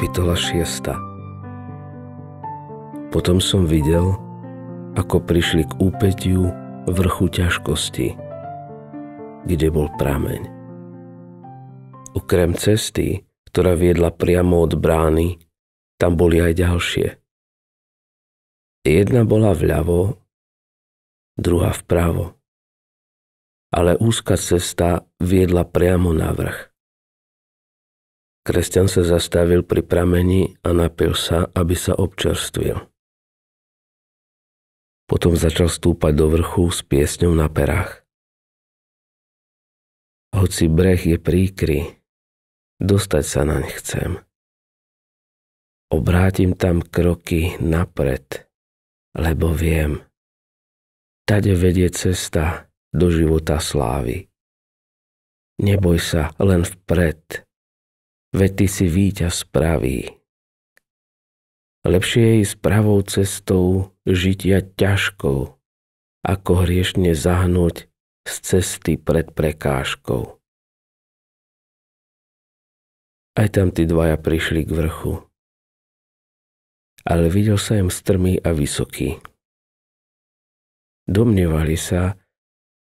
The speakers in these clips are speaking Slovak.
Kapitola 6. Potom som videl, ako prišli k úpätiu vrchu ťažkosti, kde bol prameň. Okrem cesty, ktorá viedla priamo od brány, tam boli aj ďalšie. Jedna bola vľavo, druhá vpravo, ale úzka cesta viedla priamo na vrch. Kresťan sa zastavil pri prameni a napil sa, aby sa občerstvil. Potom začal stúpať do vrchu s piesňou na perách. Hoci breh je príkry, dostať sa naň chcem. Obrátim tam kroky napred, lebo viem, tade vedie cesta do života slávy. Neboj sa, len vpred, veď ty si víťaz pravý. Lepšie je ísť pravou cestou žitia ťažkou, ako hriešne zahnúť z cesty pred prekážkou. Aj tam tí dvaja prišli k vrchu, ale videl sa im strmý a vysoký. Domnievali sa,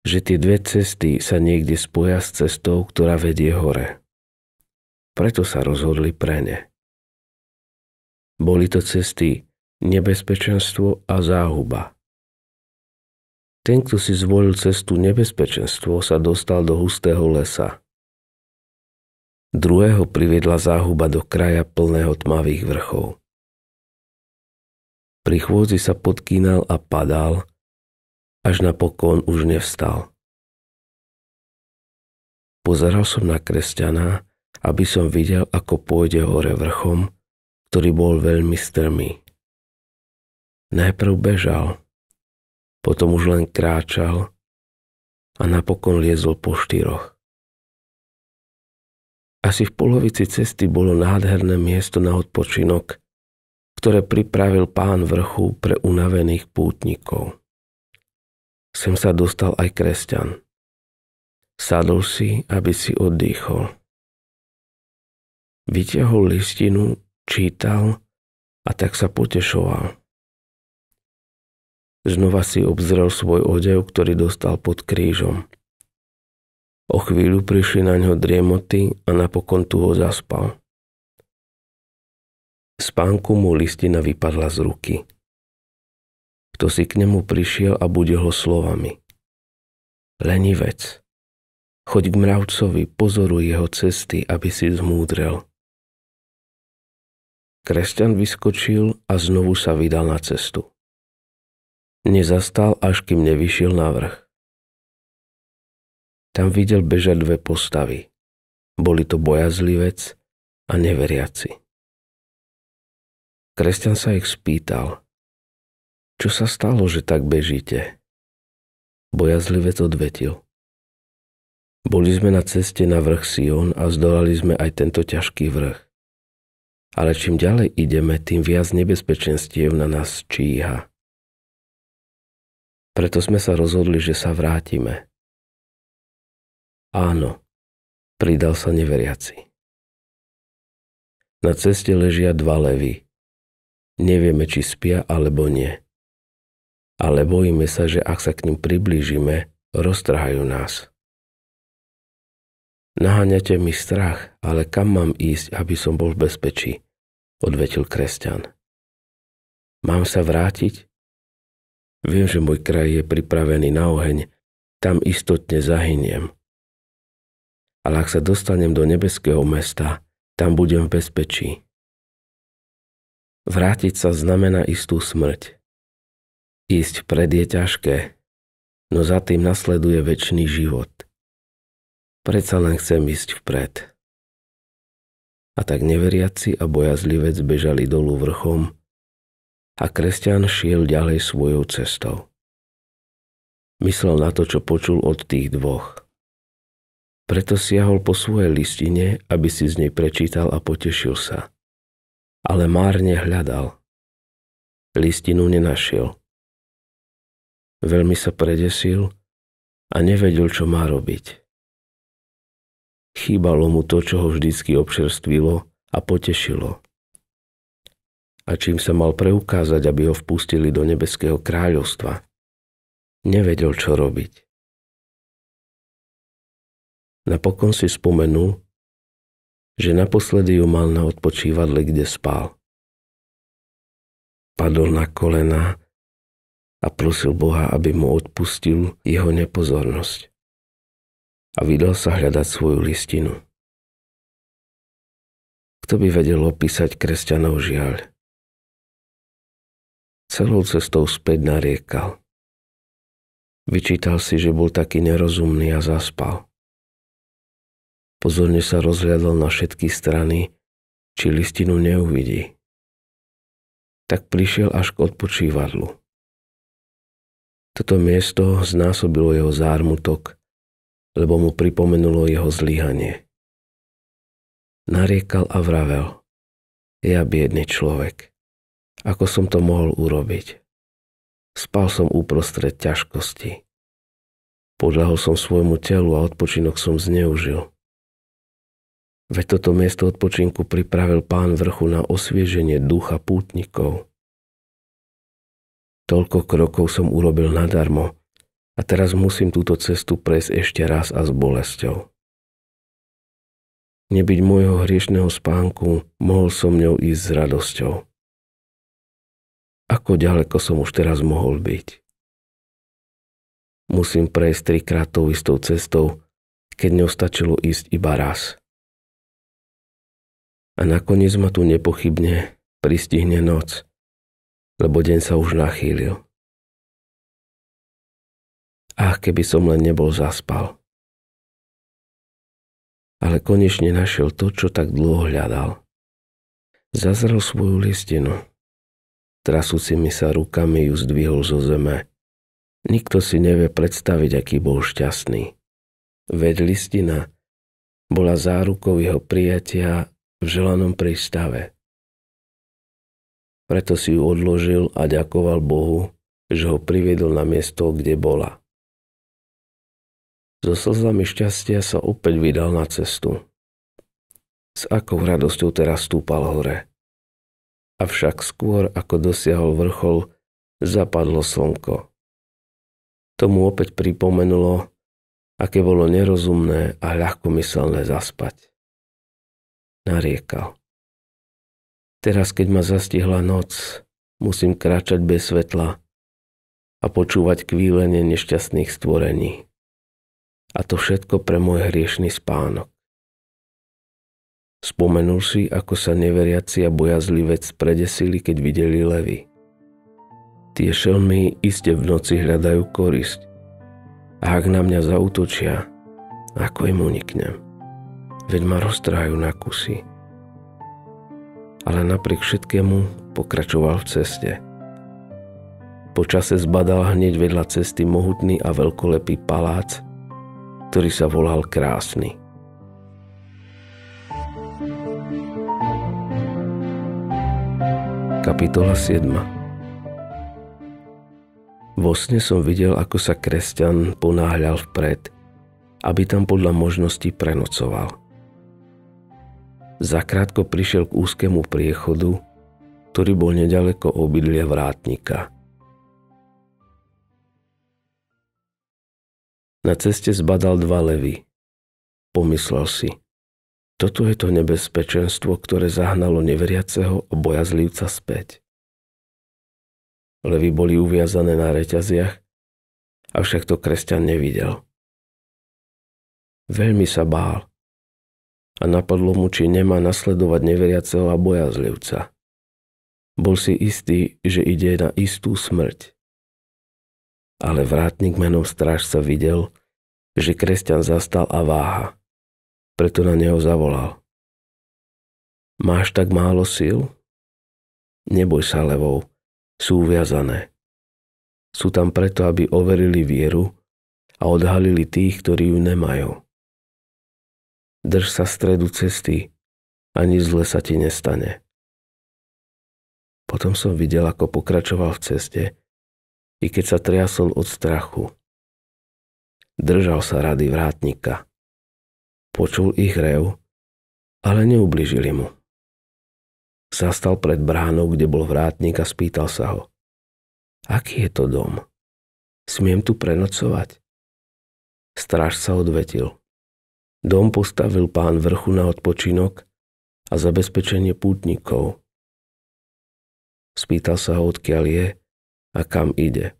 že tie dve cesty sa niekde spoja s cestou, ktorá vedie hore. Preto sa rozhodli pre ne. Boli to cesty nebezpečenstvo a záhuba. Ten, kto si zvolil cestu nebezpečenstvo, sa dostal do hustého lesa. Druhého priviedla záhuba do kraja plného tmavých vrchov. Pri chôdzi sa podkýnal a padal, až napokon už nevstal. Pozeral som na kresťana, aby som videl, ako pôjde hore vrchom, ktorý bol veľmi strmý. Najprv bežal, potom už len kráčal a napokon liezol po štyroch. Asi v polovici cesty bolo nádherné miesto na odpočinok, ktoré pripravil pán vrchu pre unavených pútnikov. Sem sa dostal aj kresťan. Sadol si, aby si oddychol. Vytiahol listinu, čítal a tak sa potešoval. Znova si obzrel svoj odev, ktorý dostal pod krížom. O chvíľu prišli na ňo driemoty a napokon tu ho zaspal. Z spánku mu listina vypadla z ruky. Kto si k nemu prišiel a budil ho slovami: Lenivec, choď k mravcovi, pozoruj jeho cesty, aby si zmúdrel. Kresťan vyskočil a znovu sa vydal na cestu. Nezastal, až kým nevyšiel na vrch. Tam videl bežať dve postavy. Boli to bojazlivec a neveriaci. Kresťan sa ich spýtal: Čo sa stalo, že tak bežíte? Bojazlivec odvetil: Boli sme na ceste na vrch Sion a zdolali sme aj tento ťažký vrch. Ale čím ďalej ideme, tým viac nebezpečenstiev na nás číha. Preto sme sa rozhodli, že sa vrátime. Áno, pridal sa neveriaci. Na ceste ležia dva levy. Nevieme, či spia alebo nie. Ale bojíme sa, že ak sa k nim priblížime, roztrhajú nás. Naháňate mi strach, ale kam mám ísť, aby som bol v bezpečí? Odvetil kresťan. Mám sa vrátiť? Viem, že môj kraj je pripravený na oheň, tam istotne zahyniem. Ale ak sa dostanem do nebeského mesta, tam budem v bezpečí. Vrátiť sa znamená istú smrť. Ísť vpred je ťažké, no za tým nasleduje večný život. Predsa len chcem ísť vpred. A tak neveriaci a bojazlivec bežali dolu vrchom a kresťan šiel ďalej svojou cestou. Myslel na to, čo počul od tých dvoch. Preto siahol po svojej listine, aby si z nej prečítal a potešil sa. Ale márne hľadal. Listinu nenašiel. Veľmi sa predesil a nevedel, čo má robiť. Chýbalo mu to, čo ho vždycky občerstvilo a potešilo. a čím sa mal preukázať, aby ho vpustili do nebeského kráľovstva. Nevedel, čo robiť. Napokon si spomenul, že naposledy ju mal na odpočívadle, kde spal. Padol na kolená a prosil Boha, aby mu odpustil jeho nepozornosť. A vydal sa hľadať svoju listinu. Kto by vedel opísať kresťanov žiaľ? Celou cestou späť nariekal. Vyčítal si, že bol taký nerozumný a zaspal. Pozorne sa rozhľadol na všetky strany, či listinu neuvidí. Tak prišiel až k odpočívadlu. Toto miesto znásobilo jeho zármutok, lebo mu pripomenulo jeho zlyhanie. Nariekal a vravel: ja biedný človek, ako som to mohol urobiť? Spal som uprostred ťažkosti. Podľahol som svojmu telu a odpočinok som zneužil. Veď toto miesto odpočinku pripravil Pán vrchu na osvieženie ducha pútnikov. Toľko krokov som urobil nadarmo a teraz musím túto cestu prejsť ešte raz a s bolesťou. Nebyť môjho hriešného spánku, mohol som ňou ísť s radosťou. Ako ďaleko som už teraz mohol byť? Musím prejsť 3-krát tou istou cestou, keď ňou stačilo ísť iba raz. A nakoniec ma tu nepochybne pristihne noc, lebo deň sa už nachýlil. Ach, keby som len nebol zaspal. Ale konečne našiel to, čo tak dlho hľadal. Zazrel svoju listinu. Trasúcimi sa rukami ju zdvihol zo zeme. Nikto si nevie predstaviť, aký bol šťastný. Veď listina bola zárukou jeho prijatia v želanom prístave. Preto si ju odložil a ďakoval Bohu, že ho priviedol na miesto, kde bola. So slzami šťastia sa opäť vydal na cestu. S akou radosťou teraz stúpal hore. Avšak skôr, ako dosiahol vrchol, zapadlo slnko. To mu opäť pripomenulo, aké bolo nerozumné a ľahkomyselné zaspať. Nariekal: teraz, keď ma zastihla noc, musím kráčať bez svetla a počúvať kvílenie nešťastných stvorení. A to všetko pre môj hriešny spánok. Spomenul si, ako sa neveriaci a bojazlivec predesili, keď videli levy. Tie šelmy iste v noci hľadajú korisť. A ak na mňa zaútočia, ako im uniknem? Veď ma roztrhajú na kusy. Ale napriek všetkému pokračoval v ceste. Po čase zbadal hneď vedľa cesty mohutný a veľkolepý palác, ktorý sa volal Krásny. Kapitola 7. Vo sne som videl, ako sa kresťan ponáhľal vpred, aby tam podľa možností prenocoval. Zakrátko prišiel k úzkému priechodu, ktorý bol neďaleko obydlia vrátnika. Na ceste zbadal 2 levy. Pomyslel si: toto je to nebezpečenstvo, ktoré zahnalo neveriaceho a bojazlivca späť. Levy boli uviazané na reťaziach, avšak to kresťan nevidel. Veľmi sa bál a napadlo mu, či nemá nasledovať neveriaceho a bojazlivca. Bol si istý, že ide na istú smrť. Ale vrátnik menom strážca videl, že kresťan zastal a váha. Preto na neho zavolal: máš tak málo síl? Neboj sa levov, sú uviazané. Sú tam preto, aby overili vieru a odhalili tých, ktorí ju nemajú. Drž sa stredu cesty a nič zle sa ti nestane. Potom som videl, ako pokračoval v ceste, i keď sa triasol od strachu. Držal sa rady vrátnika. Počul ich rev, ale neublížili mu. Zastal pred bránou, kde bol vrátnik a spýtal sa ho. Aký je to dom? Smiem tu prenocovať? Strážca odvetil. Dom postavil pán vrchu na odpočinok a zabezpečenie pútnikov. Spýtal sa ho, odkiaľ je a kam ide.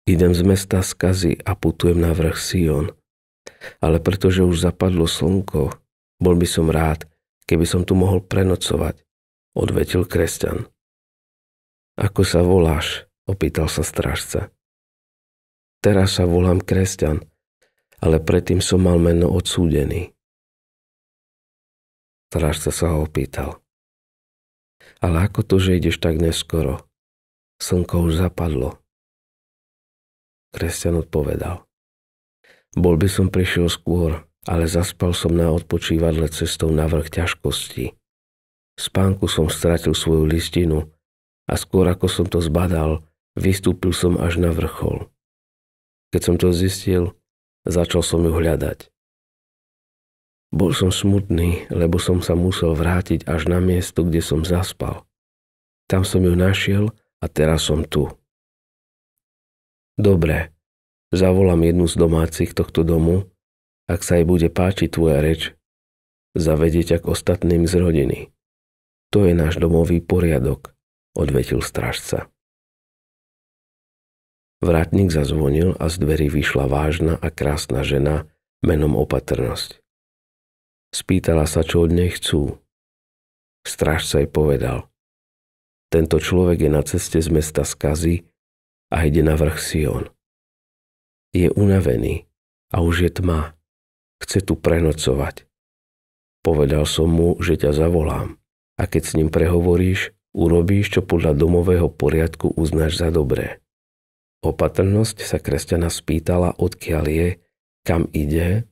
Idem z mesta Skazy a putujem na vrch Sion, ale pretože už zapadlo slnko, bol by som rád, keby som tu mohol prenocovať, odvetil kresťan. Ako sa voláš? Opýtal sa strážca. Teraz sa volám kresťan, ale predtým som mal meno odsúdený. Strážca sa ho opýtal. Ale ako to, že ideš tak neskoro? Slnko už zapadlo. Kresťan odpovedal. Bol by som prišiel skôr, ale zaspal som na odpočívadle cestou na vrch ťažkosti. V spánku som stratil svoju listinu a skôr ako som to zbadal, vystúpil som až na vrchol. Keď som to zistil, začal som ju hľadať. Bol som smutný, lebo som sa musel vrátiť až na miesto, kde som zaspal. Tam som ju našiel a teraz som tu. Dobre, zavolám jednu z domácich tohto domu. Ak sa jej bude páčiť tvoja reč, zavedie ťa k ostatným z rodiny. To je náš domový poriadok, odvetil strážca. Vrátnik zazvonil a z dverí vyšla vážna a krásna žena menom Opatrnosť. Spýtala sa, čo od nej chcú. Strážca jej povedal. Tento človek je na ceste z mesta Skazy a ide na vrch Sion. Je unavený a už je tma. Chce tu prenocovať. Povedal som mu, že ťa zavolám a keď s ním prehovoríš, urobíš, čo podľa domového poriadku uznáš za dobré. Opatrnosť sa kresťana spýtala, odkiaľ je, kam ide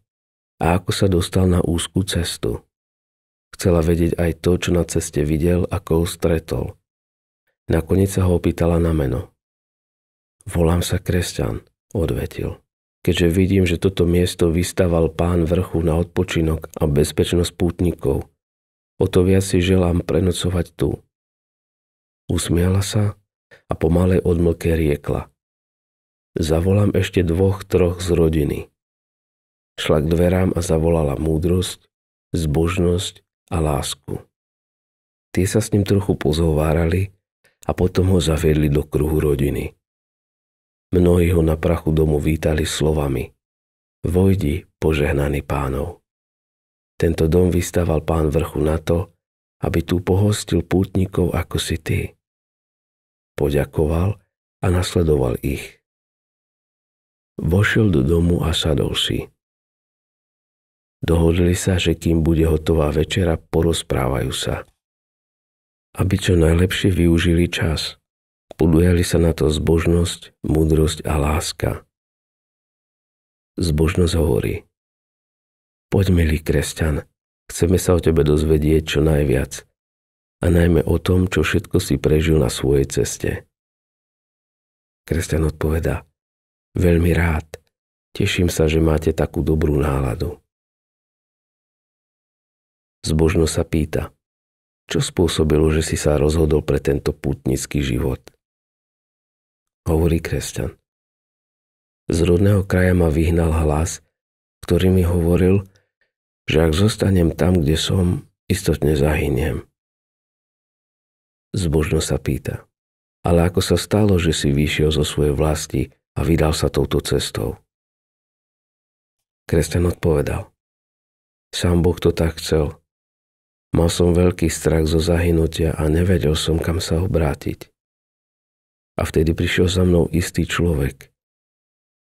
a ako sa dostal na úzkú cestu. Chcela vedieť aj to, čo na ceste videl, ako ho stretol. Nakoniec sa ho opýtala na meno. Volám sa Kresťan, odvetil. Keďže vidím, že toto miesto vystaval pán vrchu na odpočinok a bezpečnosť pútnikov, o to viac si želám prenocovať tu. Usmiala sa a pomalej odmlke riekla. Zavolám ešte 2-3 z rodiny. Šla k dverám a zavolala múdrosť, zbožnosť a lásku. Tie sa s ním trochu pozhovárali a potom ho zaviedli do kruhu rodiny. Mnohí ho na prachu domu vítali slovami: Vojdi, požehnaný pánov. Tento dom vystával pán vrchu na to, aby tu pohostil pútnikov ako si ty. Poďakoval a nasledoval ich. Vošiel do domu a sadol si. Dohodli sa, že kým bude hotová večera, porozprávajú sa. Aby čo najlepšie využili čas, podujali sa na to zbožnosť, múdrosť a láska. Zbožnosť hovorí: Poď, milý kresťan, chceme sa o tebe dozvedieť čo najviac a najmä o tom, čo všetko si prežil na svojej ceste. Kresťan odpovedá: Veľmi rád, teším sa, že máte takú dobrú náladu. Zbožnosť sa pýta: Čo spôsobilo, že si sa rozhodol pre tento pútnický život? Hovorí kresťan: Z rodného kraja ma vyhnal hlas, ktorý mi hovoril, že ak zostanem tam, kde som, istotne zahyniem. Zbožnosť sa pýta: Ale ako sa stalo, že si vyšiel zo svojej vlasti a vydal sa touto cestou? Kresťan odpovedal: Sám Boh to tak chcel. Mal som veľký strach zo zahynutia a nevedel som, kam sa obrátiť. A vtedy prišiel za mnou istý človek.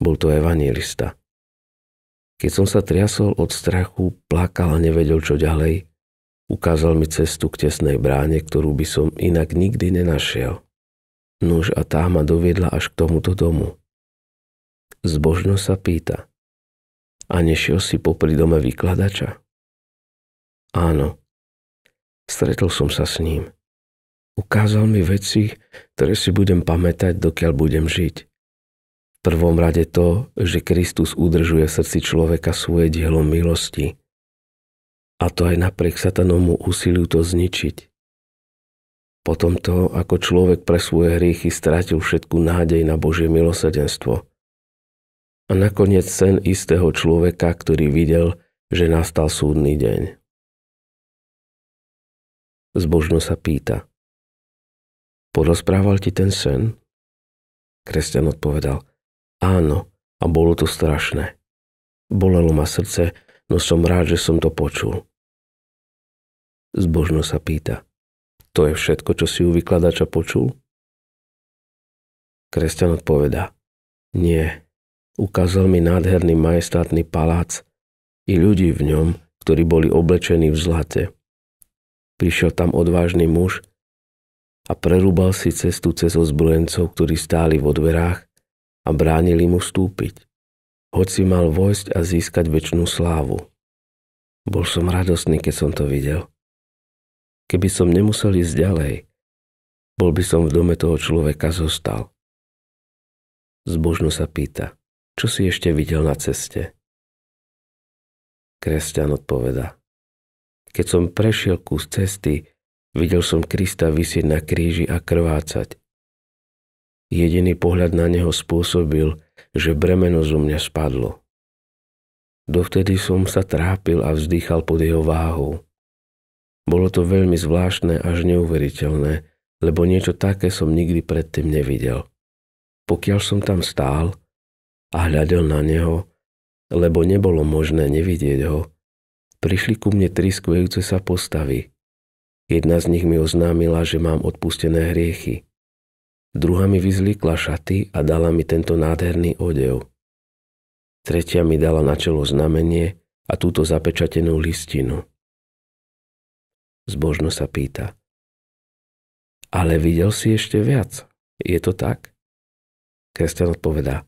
Bol to evanjelista. Keď som sa triasol od strachu, plakal a nevedel, čo ďalej, ukázal mi cestu k tesnej bráne, ktorú by som inak nikdy nenašiel. Nuž a tá ma doviedla až k tomuto domu. Zbožnosť sa pýta: A nešiel si popri dome vykladača? Áno. Stretol som sa s ním. Ukázal mi veci, ktoré si budem pamätať, dokiaľ budem žiť. V prvom rade to, že Kristus udržuje v srdci človeka svoje dielo milosti. A to aj napriek satanovmu úsiliu to zničiť. Potom to, ako človek pre svoje hriechy strátil všetku nádej na Božie milosrdenstvo. A nakoniec sen istého človeka, ktorý videl, že nastal súdny deň. Zbožno sa pýta: porozprával ti ten sen? Kresťan odpovedal: áno, a bolo to strašné. Bolelo ma srdce, no som rád, že som to počul. Zbožno sa pýta: to je všetko, čo si u vykladača počul? Kresťan odpovedá: nie. Ukázal mi nádherný majestátny palác i ľudí v ňom, ktorí boli oblečení v zlate. Prišiel tam odvážny muž a prerúbal si cestu cez ozbrojencov, ktorí stáli vo dverách a bránili mu vstúpiť, hoci mal vojsť a získať večnú slávu. Bol som radostný, keď som to videl. Keby som nemusel ísť ďalej, bol by som v dome toho človeka zostal. Zbožno sa pýta: čo si ešte videl na ceste? Kresťan odpovedá: keď som prešiel kus cesty, videl som Krista visieť na kríži a krvácať. Jediný pohľad na neho spôsobil, že bremeno zo mňa spadlo. Dovtedy som sa trápil a vzdýchal pod jeho váhou. Bolo to veľmi zvláštne až neuveriteľné, lebo niečo také som nikdy predtým nevidel. Pokiaľ som tam stál a hľadel na neho, lebo nebolo možné nevidieť ho, prišli ku mne 3 skvejúce sa postavy. Jedna z nich mi oznámila, že mám odpustené hriechy. Druhá mi vyzlíkla šaty a dala mi tento nádherný odev. Tretia mi dala na čelo znamenie a túto zapečatenú listinu. Zbožno sa pýta: ale videl si ešte viac? Je to tak? Kresťan odpovedá: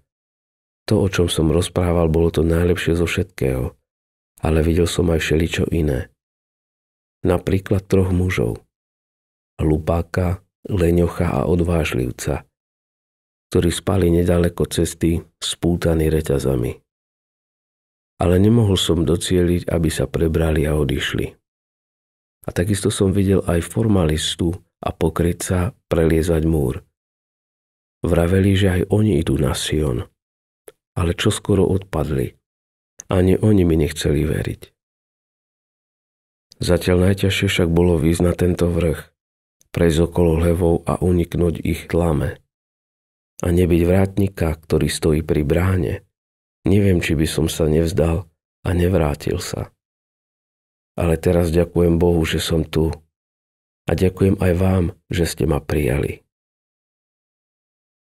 to, o čom som rozprával, bolo to najlepšie zo všetkého, ale videl som aj všeličo iné. Napríklad 3 mužov: hlupáka, leňocha a odvážlivca, ktorí spali nedaleko cesty spútaní reťazami. Ale nemohol som docieliť, aby sa prebrali a odišli. A takisto som videl aj formalistu a pokrytca preliezať múr. Vraveli, že aj oni idú na Sion, ale čoskoro odpadli. Ani oni mi nechceli veriť. Zatiaľ najťažšie však bolo výjsť na tento vrch, prejsť okolo levov a uniknúť ich tlame. A nebyť vrátnika, ktorý stojí pri bráne, neviem, či by som sa nevzdal a nevrátil sa. Ale teraz ďakujem Bohu, že som tu. A ďakujem aj vám, že ste ma prijali.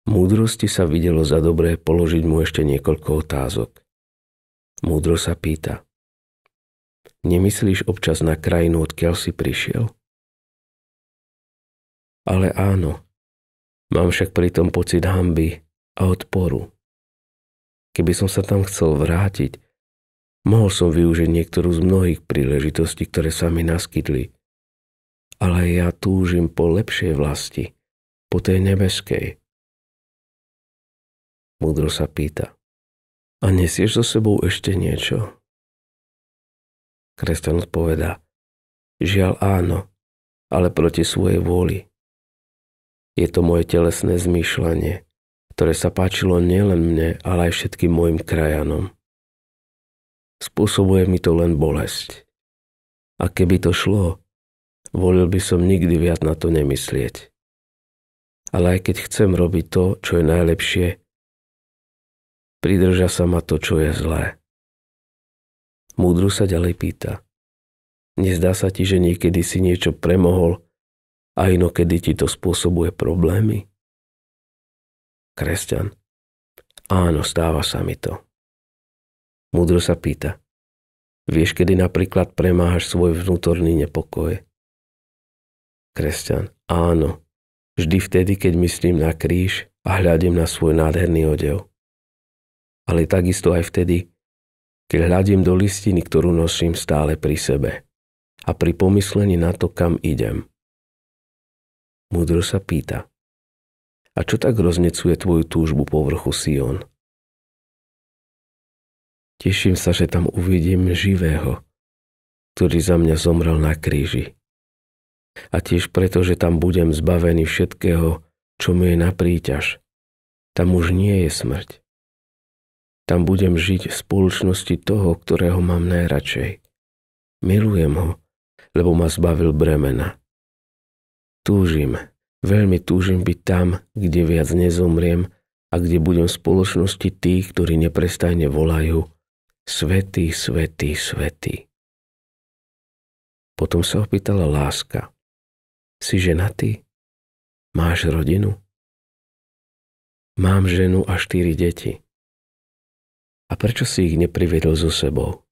Múdrosti sa videlo za dobré položiť mu ešte niekoľko otázok. Múdro sa pýta: nemyslíš občas na krajinu, odkiaľ si prišiel? Ale áno, mám však pritom pocit hanby a odporu. Keby som sa tam chcel vrátiť, mohol som využiť niektorú z mnohých príležitostí, ktoré sa mi naskytli. Ale ja túžim po lepšej vlasti, po tej nebeskej. Múdro sa pýta: a nesieš so sebou ešte niečo? Kresťan odpovedá: žiaľ áno, ale proti svojej vôli. Je to moje telesné zmýšľanie, ktoré sa páčilo nielen mne, ale aj všetkým mojim krajanom. Spôsobuje mi to len bolesť. A keby to šlo, volil by som nikdy viac na to nemyslieť. Ale aj keď chcem robiť to, čo je najlepšie, pridrža sa ma to, čo je zlé. Múdro sa ďalej pýta: nezdá sa ti, že niekedy si niečo premohol a inokedy ti to spôsobuje problémy? Kresťan: áno, stáva sa mi to. Múdro sa pýta: vieš, kedy napríklad premáhaš svoj vnútorný nepokoj? Kresťan: áno, vždy vtedy, keď myslím na kríž a hľadím na svoj nádherný odev. Ale takisto aj vtedy, keď hľadím do listiny, ktorú nosím stále pri sebe a pri pomyslení na to, kam idem. Múdro sa pýta: a čo tak roznecuje tvoju túžbu po vrchu Sion? Teším sa, že tam uvidím živého, ktorý za mňa zomrel na kríži. A tiež preto, že tam budem zbavený všetkého, čo mi je na príťaž. Tam už nie je smrť. Tam budem žiť v spoločnosti toho, ktorého mám najradšej. Milujem ho, lebo ma zbavil bremena. Túžim, veľmi túžim byť tam, kde viac nezomriem a kde budem v spoločnosti tých, ktorí neprestajne volajú Svätý, svätý, svätý. Potom sa opýtala Láska. Si ženatý? Máš rodinu? Mám ženu a 4 deti. A prečo si ich nepriviedol so sebou?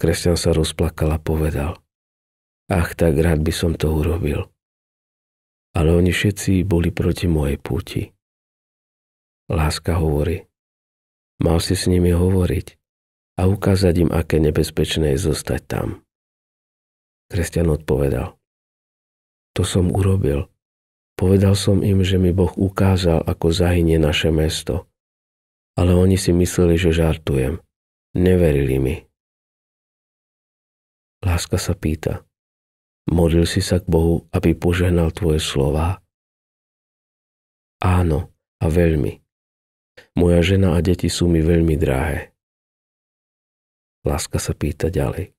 Kresťan sa rozplakal a povedal. Ach, tak rád by som to urobil. Ale oni všetci boli proti mojej púti. Láska hovorí. Mal si s nimi hovoriť a ukázať im, aké nebezpečné je zostať tam. Kresťan odpovedal. To som urobil. Povedal som im, že mi Boh ukázal, ako zahynie naše mesto. Ale oni si mysleli, že žartujem. Neverili mi. Láska sa pýta. Modlil si sa k Bohu, aby požehnal tvoje slová? Áno, a veľmi. Moja žena a deti sú mi veľmi drahé. Láska sa pýta ďalej.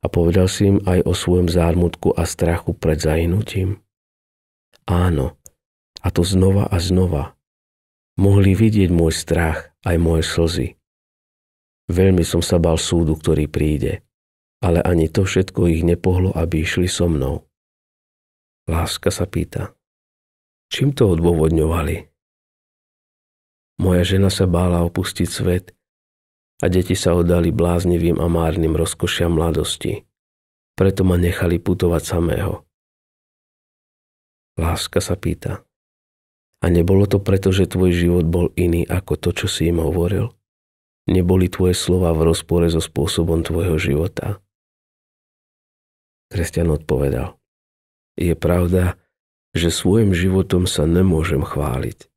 A povedal si im aj o svojom zármutku a strachu pred zahynutím? Áno, a to znova a znova. Mohli vidieť môj strach aj moje slzy. Veľmi som sa bál súdu, ktorý príde, ale ani to všetko ich nepohlo, aby išli so mnou. Láska sa pýta. Čím to odôvodňovali? Moja žena sa bála opustiť svet a deti sa oddali bláznivým a márnym rozkošiam mladosti. Preto ma nechali putovať samého. Láska sa pýta. A nebolo to preto, že tvoj život bol iný ako to, čo si im hovoril? Neboli tvoje slova v rozpore so spôsobom tvojho života? Kresťan odpovedal. Je pravda, že svojim životom sa nemôžem chváliť.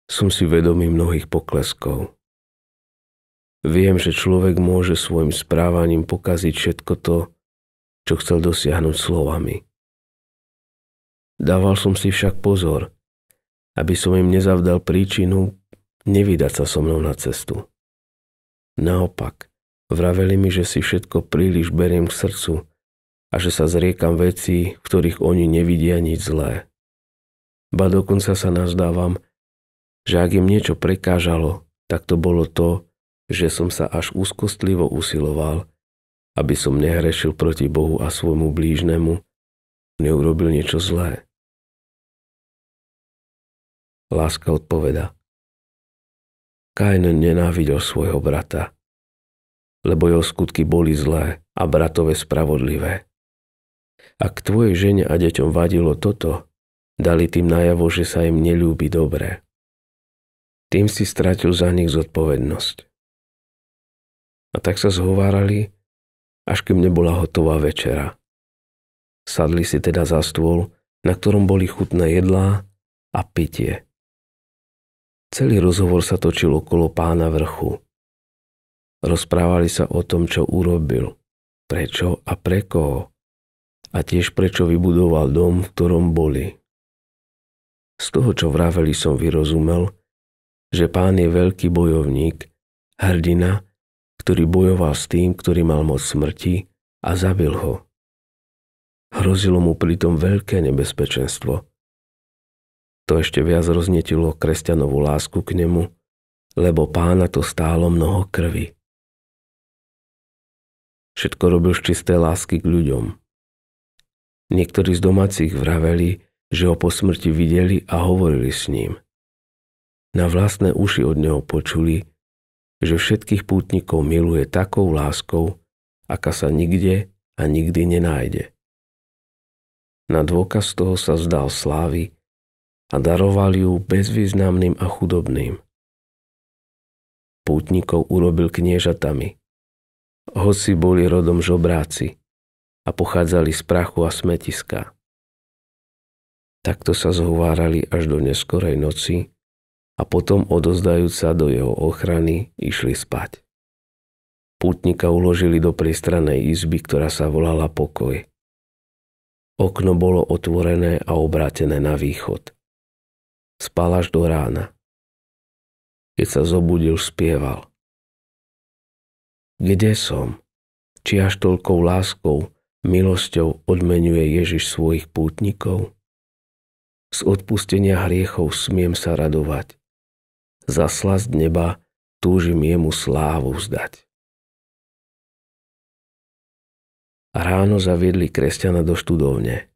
Som si vedomý mnohých pokleskov. Viem, že človek môže svojim správaním pokaziť všetko to, čo chcel dosiahnuť slovami. Dával som si však pozor, aby som im nezavdal príčinu nevydať sa so mnou na cestu. Naopak, vraveli mi, že si všetko príliš beriem k srdcu a že sa zriekam vecí, v ktorých oni nevidia nič zlé. Ba dokonca sa nazdávam, že ak im niečo prekážalo, tak to bolo to, že som sa až úzkostlivo usiloval, aby som nehrešil proti Bohu a svojmu blížnemu, neurobil niečo zlé. Láska odpoveda. Kain nenávidel svojho brata, lebo jeho skutky boli zlé a bratové spravodlivé. Ak tvojej žene a deťom vadilo toto, dali tým najavo, že sa im neľúbi dobre. Tým si stratil za nich zodpovednosť. A tak sa zhovárali, až kým nebola hotová večera. Sadli si teda za stôl, na ktorom boli chutné jedlá a pitie. Celý rozhovor sa točil okolo Pána vrchu. Rozprávali sa o tom, čo urobil, prečo a pre koho, a tiež prečo vybudoval dom, v ktorom boli. Z toho, čo vraveli, som vyrozumel, že Pán je veľký bojovník, hrdina, ktorý bojoval s tým, ktorý mal moc smrti a zabil ho. Hrozilo mu pritom veľké nebezpečenstvo. To ešte viac roznetilo kresťanovú lásku k nemu, lebo Pána to stálo mnoho krvi. Všetko robil z čisté lásky k ľuďom. Niektorí z domácich vraveli, že ho po smrti videli a hovorili s ním. Na vlastné uši od neho počuli, že všetkých pútnikov miluje takou láskou, aká sa nikde a nikdy nenájde. Na dôkaz toho sa vzdal slávy a daroval ju bezvýznamným a chudobným. Pútnikov urobil kniežatami, hoci boli rodom žobráci a pochádzali z prachu a smetiska. Takto sa zhovárali až do neskorej noci a potom odozdajúc sa do jeho ochrany išli spať. Pútnika uložili do priestrannej izby, ktorá sa volala pokoj. Okno bolo otvorené a obrátené na východ. Spal až do rána. Keď sa zobudil, spieval. Kde som? Či až toľkou láskou, milosťou odmenuje Ježiš svojich pútnikov? Z odpustenia hriechov smiem sa radovať. Za slasť neba túžim jemu slávu vzdať. Ráno zaviedli kresťana do študovne.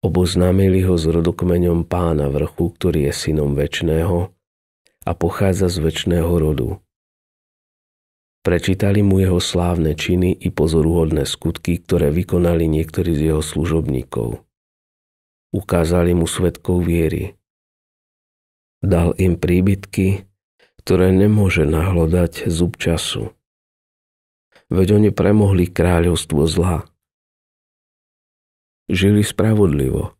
Oboznámili ho s rodokmeňom Pána vrchu, ktorý je synom večného a pochádza z večného rodu. Prečítali mu jeho slávne činy i pozoruhodné skutky, ktoré vykonali niektorí z jeho služobníkov. Ukázali mu svedkov viery. Dal im príbytky, ktoré nemôže nahlodať zub času. Veď oni premohli kráľovstvo zla. Žili spravodlivo.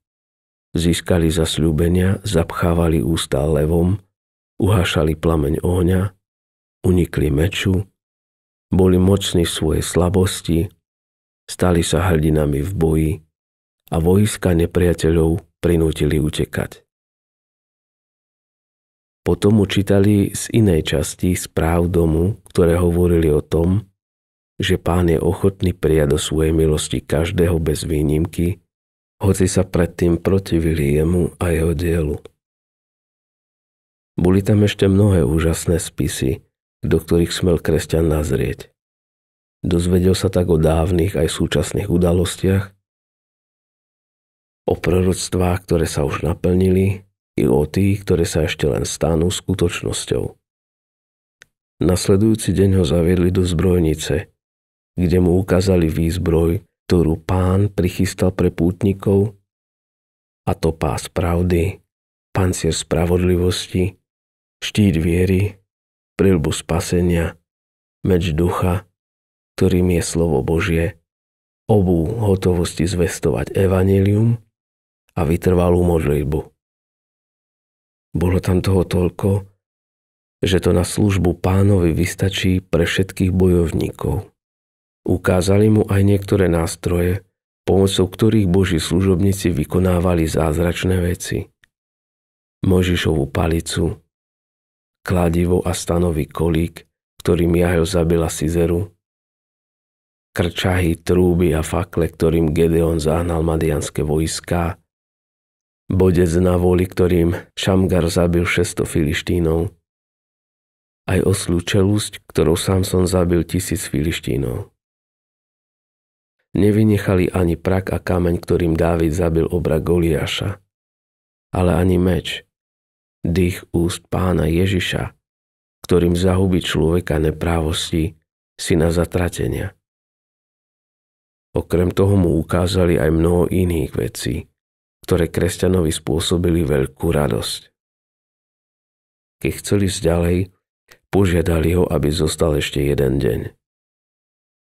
Získali zasľúbenia, zapchávali ústa levom, uhášali plameň ohňa, unikli meču, boli mocní v svojej slabosti, stali sa hrdinami v boji a vojska nepriateľov prinútili utekať. Potom učítali z inej časti správ domu, ktoré hovorili o tom, že Pán je ochotný prijať do svojej milosti každého bez výnimky, hoci sa predtým protivili jemu a jeho dielu. Boli tam ešte mnohé úžasné spisy, do ktorých smel kresťan nazrieť. Dozvedel sa tak o dávnych aj súčasných udalostiach, o proroctvách, ktoré sa už naplnili, i o tých, ktoré sa ešte len stanú skutočnosťou. Nasledujúci deň ho zaviedli do zbrojnice, kde mu ukázali výzbroj, ktorú Pán prichystal pre pútnikov, a to pás pravdy, pancier spravodlivosti, štít viery, prilbu spasenia, meč ducha, ktorým je slovo Božie, obuv hotovosti zvestovať evanjelium a vytrvalú modlitbu. Bolo tam toho toľko, že to na službu Pánovi vystačí pre všetkých bojovníkov. Ukázali mu aj niektoré nástroje, pomocou ktorých Boží služobníci vykonávali zázračné veci. Mojžišovu palicu, kladivo a stanový kolík, ktorým Jahel zabila Sizeru, krčahy, trúby a fakle, ktorým Gedeon zahnal madianske vojská, bodec na voli, ktorým Šamgar zabil 600 Filištínov, aj oslú čelusť, ktorou Samson zabil 1000 Filištínov. Nevynechali ani prak a kameň, ktorým Dávid zabil obra Goliáša, ale ani meč, dých úst Pána Ježiša, ktorým zahubí človeka neprávosti, syna zatratenia. Okrem toho mu ukázali aj mnoho iných vecí, ktoré kresťanovi spôsobili veľkú radosť. Keď chceli ísť ďalej, požiadali ho, aby zostal ešte jeden deň.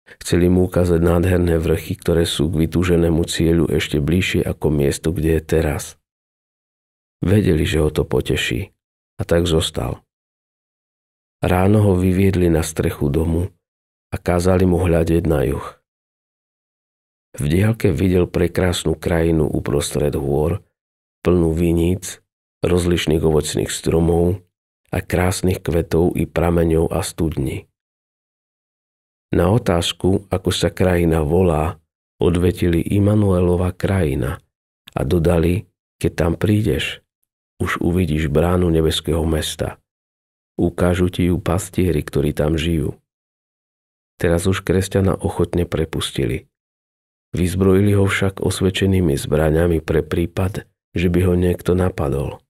Chceli mu ukázať nádherné vrchy, ktoré sú k vytúženému cieľu ešte bližšie ako miesto, kde je teraz. Vedeli, že ho to poteší, a tak zostal. Ráno ho vyviedli na strechu domu a kázali mu hľadieť na juh. V diaľke videl prekrásnu krajinu uprostred hôr, plnú viníc, rozličných ovocných stromov a krásnych kvetov i prameňov a studní. Na otázku, ako sa krajina volá, odvetili Imanuelova krajina a dodali, keď tam prídeš, už uvidíš bránu nebeského mesta. Ukážu ti ju pastieri, ktorí tam žijú. Teraz už kresťana ochotne prepustili. Vyzbrojili ho však osvedčenými zbraňami pre prípad, že by ho niekto napadol.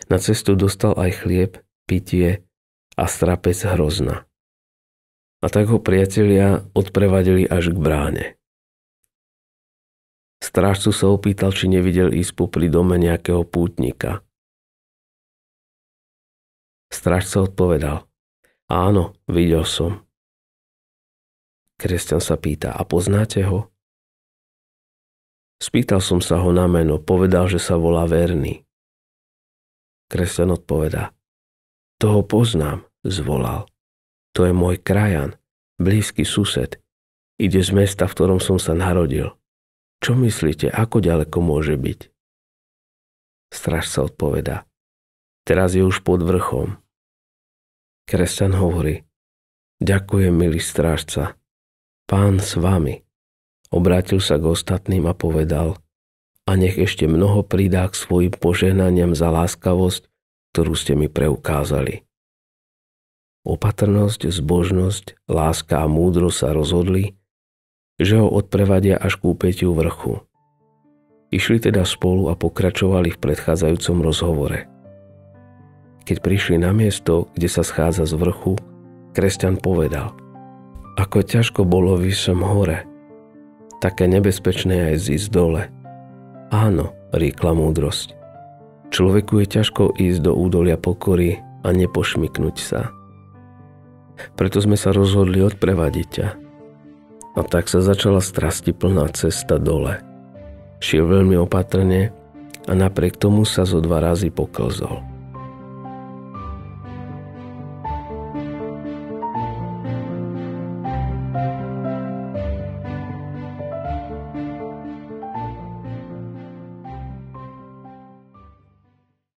Na cestu dostal aj chlieb, pitie a strapec hrozna. A tak ho priatelia odprevadili až k bráne. Strážcu sa opýtal, či nevidel izbu pri dome nejakého pútnika. Strážca odpovedal: áno, videl som. Kresťan sa pýta: a poznáte ho? Spýtal som sa ho na meno, povedal, že sa volá Verný. Kresťan odpovedá: toho poznám, zvolal. To je môj krajan, blízky sused. Ide z mesta, v ktorom som sa narodil. Čo myslíte, ako ďaleko môže byť? Strážca odpovedá. Teraz je už pod vrchom. Kresťan hovorí. Ďakujem, milý strážca. Pán s vami. Obrátil sa k ostatným a povedal. A nech ešte mnoho pridá k svojim požehnaniam za láskavosť, ktorú ste mi preukázali. Opatrnosť, zbožnosť, láska a múdrosť sa rozhodli, že ho odprevadia až k úpätiu vrchu. Išli teda spolu a pokračovali v predchádzajúcom rozhovore. Keď prišli na miesto, kde sa schádza z vrchu, kresťan povedal. Ako ťažko bolo výjsť sem hore, také nebezpečné aj zísť dole. Áno, riekla múdrosť. Človeku je ťažko ísť do údolia pokory a nepošmyknúť sa. Preto sme sa rozhodli odprevadiť ťa. A tak sa začala strastiplná cesta dole. Šiel veľmi opatrne a napriek tomu sa zo 2 razy poklzol.